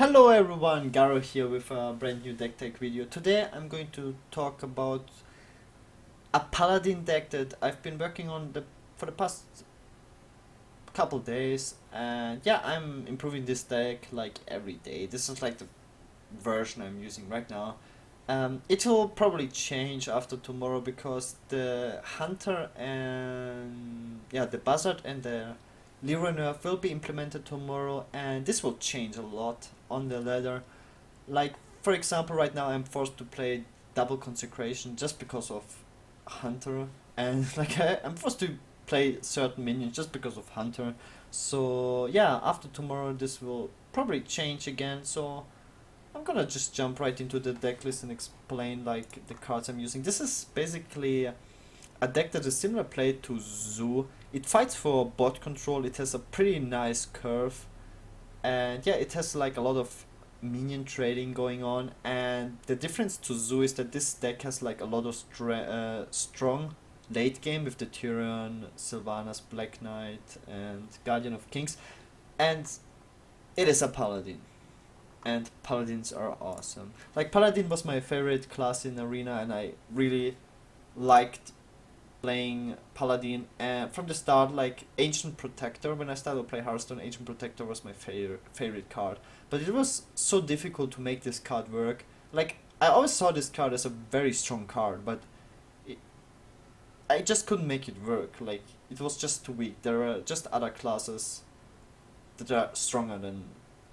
Hello everyone, Gaara here with a brand new deck tech video. Today I'm going to talk about a Paladin deck that I've been working on for the past couple days, and yeah, I'm improving this deck like every day. This is like the version I'm using right now. It will probably change after tomorrow because the Hunter and the Buzzard and the Leroy nerf will be implemented tomorrow, and this will change a lot on the ladder. Like, for example, right now I'm forced to play double consecration just because of Hunter, and I'm forced to play certain minions just because of Hunter. So yeah, after tomorrow this will probably change again. So I'm gonna just jump right into the deck list and explain like the cards I'm using. This is basically a deck that is similar play to Zoo. It fights for bot control. It has a pretty nice curve, and yeah, it has like a lot of minion trading going on. And the difference to Zoo is that this deck has like a lot of strong late game with the Tyrion, Sylvanas, Black Knight, and Guardian of Kings, and it is a Paladin. And Paladins are awesome. Like, Paladin was my favorite class in Arena, and I really liked playing Paladin from the start. Like, Ancient Protector, when I started to play Hearthstone, Ancient Protector was my favorite card. But it was so difficult to make this card work. Like, I always saw this card as a very strong card, but it, I just couldn't make it work. Like, it was just too weak. There are just other classes that are stronger than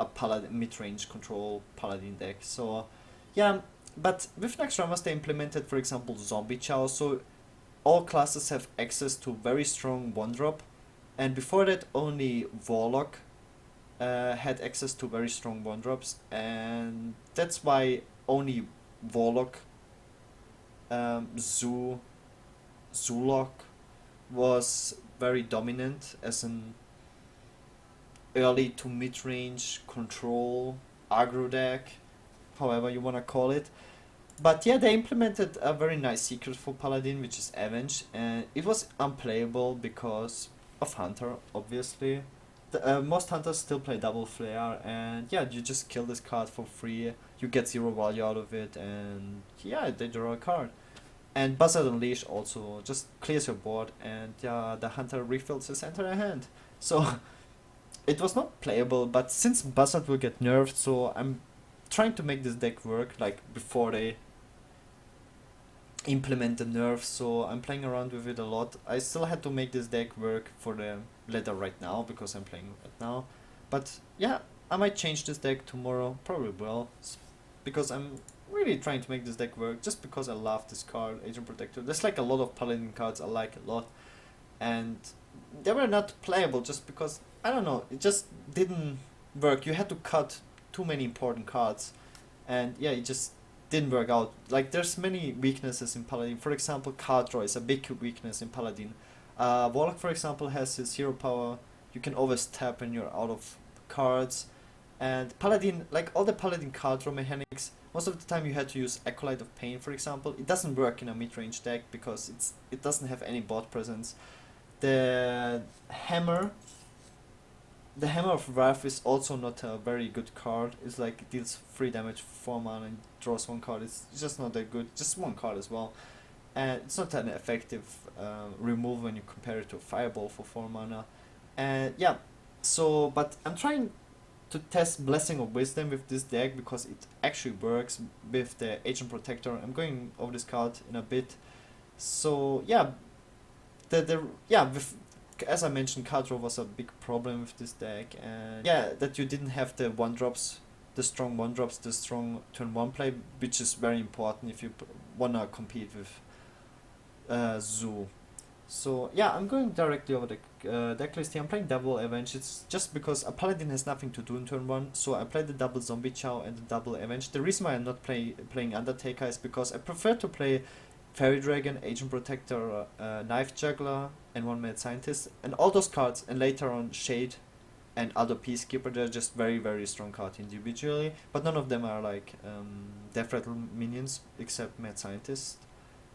a Paladin mid-range control Paladin deck. So yeah, but with next Ramas they implemented, for example, Zombie Chow, so all classes have access to very strong one drop, and before that only Warlock had access to very strong one drops, and that's why only Warlock, Zoo, Zulok was very dominant as an early to mid-range control aggro deck, however you wanna call it. But yeah, they implemented a very nice secret for Paladin, which is Avenge, and it was unplayable because of Hunter, obviously. Most hunters still play double flare, and yeah, you just kill this card for free, you get zero value out of it, and yeah, they draw a card. And Buzzard Unleash also just clears your board, and yeah, the hunter refills his entire hand. So it was not playable, but since Buzzard will get nerfed, so I'm trying to make this deck work like before they implement the nerfs, so I'm playing around with it a lot. I still had to make this deck work for the ladder right now because I'm playing right now. But yeah, I might change this deck tomorrow, probably will, because I'm really trying to make this deck work just because I love this card, Agent Protector. There's like a lot of Paladin cards I like a lot, and they were not playable just because, I don't know, it just didn't work. You had to cut too many important cards, and yeah, it just didn't work out. Like, there's many weaknesses in Paladin. For example, card draw is a big weakness in Paladin. Warlock, for example, has his hero power. You can always tap when you're out of cards. And Paladin, like all the Paladin card draw mechanics, most of the time you had to use Acolyte of Pain, for example. It doesn't work in a mid-range deck because it doesn't have any bot presence. The hammer the Hammer of Wrath is also not a very good card. It's like it deals 3 damage for 4 mana and draws 1 card. It's just not that good. Just 1 card as well. And it's not an effective remove when you compare it to a Fireball for 4 mana. And yeah, so, but I'm trying to test Blessing of Wisdom with this deck because it actually works with the Agent Protector. I'm going over this card in a bit. So yeah, with, as I mentioned, card draw was a big problem with this deck, and yeah, that you didn't have the one drops, the strong one drops, the strong turn one play, which is very important if you wanna compete with Zoo. So yeah, I'm going directly over the deck list here. I'm playing double Avenge. It's just because a Paladin has nothing to do in turn one, so I played the double Zombie Chow and the double Avenge. The reason why I'm not playing Undertaker is because I prefer to play Fairy Dragon, Agent Protector, Knife Juggler, and One Mad Scientist, and all those cards, and later on Shade and other Peacekeeper. They're just very, very strong cards individually, but none of them are like Death Rattle minions except Mad Scientist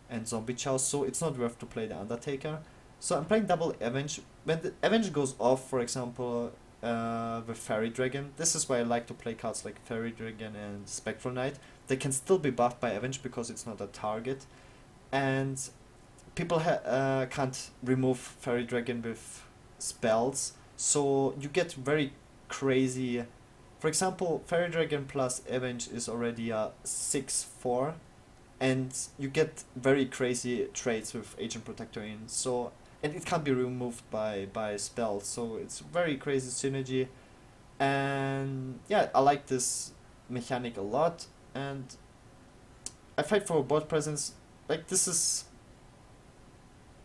and Zombie Chow, so it's not worth to play the Undertaker. So I'm playing double Avenge. When the Avenge goes off, for example, with Fairy Dragon. This is why I like to play cards like Fairy Dragon and Spectral Knight. They can still be buffed by Avenge because it's not a target, and people can't remove Fairy Dragon with spells, so you get very crazy. For example, Fairy Dragon plus Avenge is already a 6/4, and you get very crazy traits with Agent Protector in. So, and it can't be removed by spells, so it's very crazy synergy. And yeah, I like this mechanic a lot, and I fight for board presence. Like this is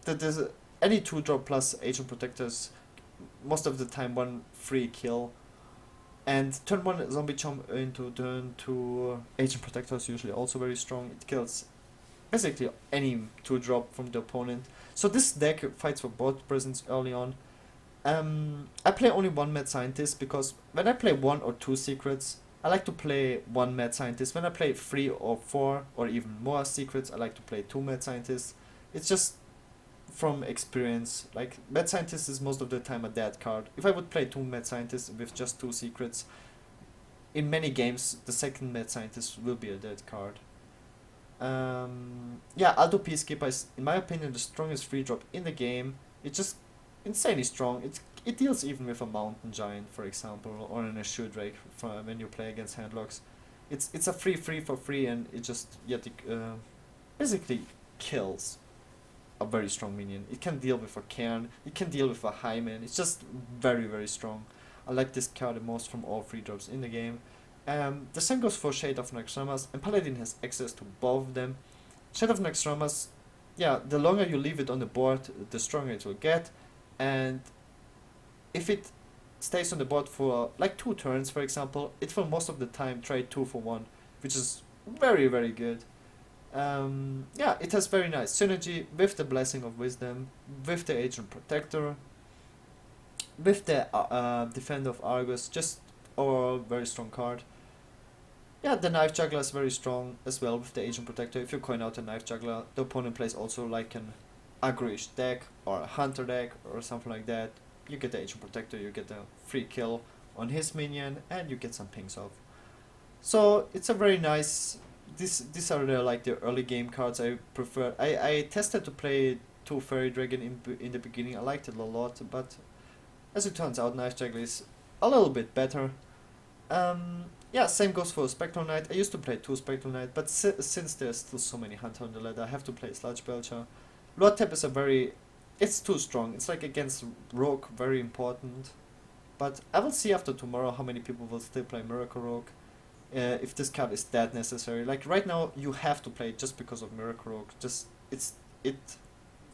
that there's any 2 drop plus Agent Protectors, most of the time one free kill. And turn 1 Zombie Chomp into turn 2 Agent Protector is usually also very strong. It kills basically any 2 drop from the opponent. So this deck fights for board presence early on. I play only 1 Mad Scientist because when I play 1 or 2 secrets, I like to play 1 Mad Scientist. When I play 3 or 4 or even more secrets, I like to play 2 Mad Scientists. It's just from experience. Like, Mad Scientist is most of the time a dead card. If I would play 2 Mad Scientists with just 2 secrets, in many games, the second Mad Scientist will be a dead card. Yeah, Alto Peacekeeper is, in my opinion, the strongest 3-drop in the game. It's just insanely strong. It deals even with a Mountain Giant, for example, or an Assure Drake when you play against handlocks. It's a free for free, and it just basically kills a very strong minion. It can deal with a Cairn, it can deal with a Hyman. It's just very strong. I like this card the most from all 3-drops in the game. The same goes for Shade of Naxxramas, and Paladin has access to both of them. Shade of Naxxramas, yeah, the longer you leave it on the board, the stronger it will get, and if it stays on the board for like 2 turns, for example, it will most of the time trade 2 for 1, which is very good. Yeah, it has very nice synergy with the Blessing of Wisdom, with the Agent Protector, with the Defender of Argus, just overall very strong card. Yeah, the Knife Juggler is very strong as well with the Agent Protector. If you coin out a Knife Juggler, the opponent plays also like an aggro-ish deck or a Hunter deck or something like that. You get the Agent Protector, you get a free kill on his minion, and you get some pings off. So it's a very nice. These are the early game cards I prefer. I tested to play 2 Fairy Dragon in the beginning. I liked it a lot, but as it turns out, Knife Juggler is a little bit better. Yeah, same goes for Spectral Knight. I used to play 2 Spectral Knight, but since there's still so many Hunter on the ladder, I have to play Sludge Belcher. Lord Tap is it's too strong. It's like against Rogue, very important. But I will see after tomorrow how many people will still play Miracle Rogue. If this card is that necessary. Like right now, you have to play it just because of Miracle Rogue.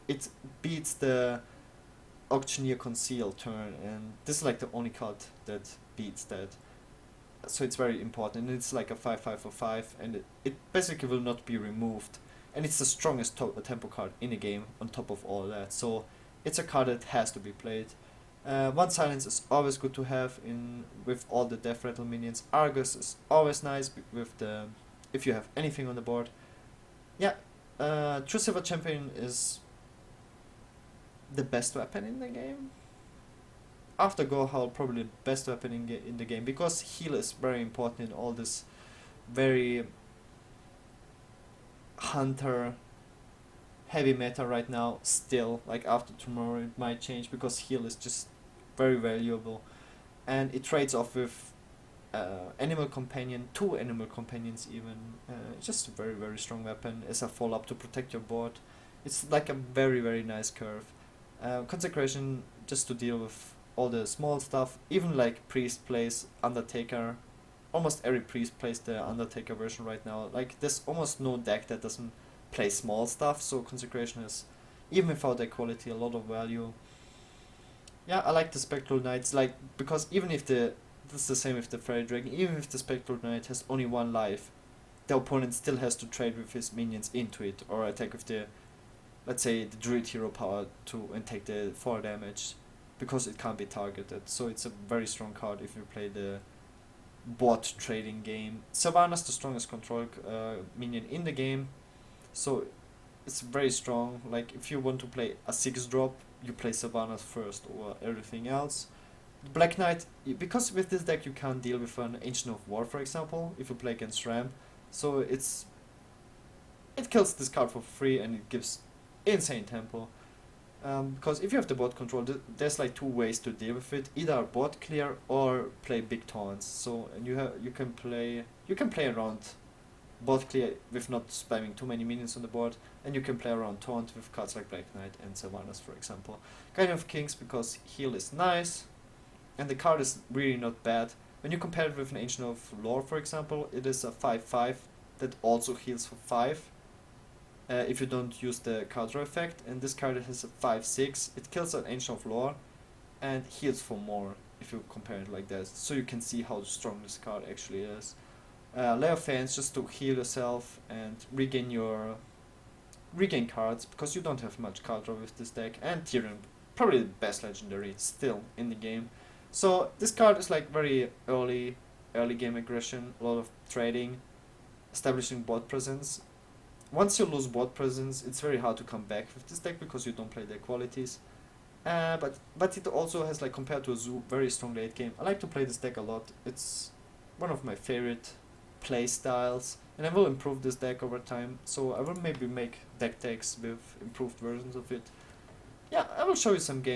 It beats the Auctioneer Conceal turn, and this is like the only card that beats that. So it's very important, and it's like a 5/5 for 5, and it basically will not be removed. And it's the strongest tempo card in the game on top of all that. So it's a card that has to be played. 1 Silence is always good to have with all the Death Rattle minions. Argus is always nice with if you have anything on the board. Yeah, True Silver Champion is the best weapon in the game. After Go Howl, probably the best weapon in the game, because heal is very important in all this very Hunter heavy meta right now. Still, like after tomorrow it might change, because heal is just very valuable, and it trades off with Animal Companion, 2 Animal Companions even. Just a very strong weapon as a follow-up to protect your board. It's like a very nice curve. Consecration, just to deal with all the small stuff. Even like Priest plays Undertaker. Almost every Priest plays the Undertaker version right now. Like, there's almost no deck that doesn't play small stuff, so Consecration is, even without that quality, a lot of value. Yeah, I like the Spectral Knights, like, because even if this is the same with the Fairy Dragon, even if the Spectral Knight has only 1 life, the opponent still has to trade with his minions into it, or attack with the, let's say, the Druid Hero power and take the 4 damage, because it can't be targeted. So it's a very strong card if you play the bot trading game. Sylvana's the strongest control minion in the game, so it's very strong. Like, if you want to play a 6-drop, you play Sylvanas first over everything else. Black Knight, because with this deck you can't deal with an Ancient of War, for example, if you play against Ram, so it kills this card for free and it gives insane tempo. Because if you have the bot control, there's like two ways to deal with it: either bot clear or play big taunts. So and you can play around bot clear with not spamming too many minions on the board, and you can play around taunt with cards like Black Knight and Sylvanas, for example. Kind of Kings because heal is nice, and the card is really not bad. When you compare it with an Ancient of Lore, for example, it is a 5/5 that also heals for 5. If you don't use the card draw effect, and this card has a 5/6, it kills an Ancient of Lore and heals for more if you compare it like that. So you can see how strong this card actually is. Layer of Fans just to heal yourself and regain cards, because you don't have much card draw with this deck, and Tyrion, probably the best legendary still in the game. So this card is like very early game aggression, a lot of trading, establishing board presence. Once you lose board presence, it's very hard to come back with this deck because you don't play their qualities. But it also has, like, compared to a Zoo, very strong late game. I like to play this deck a lot. It's one of my favorite play styles, and I will improve this deck over time. So I will maybe make deck takes with improved versions of it. Yeah, I will show you some games.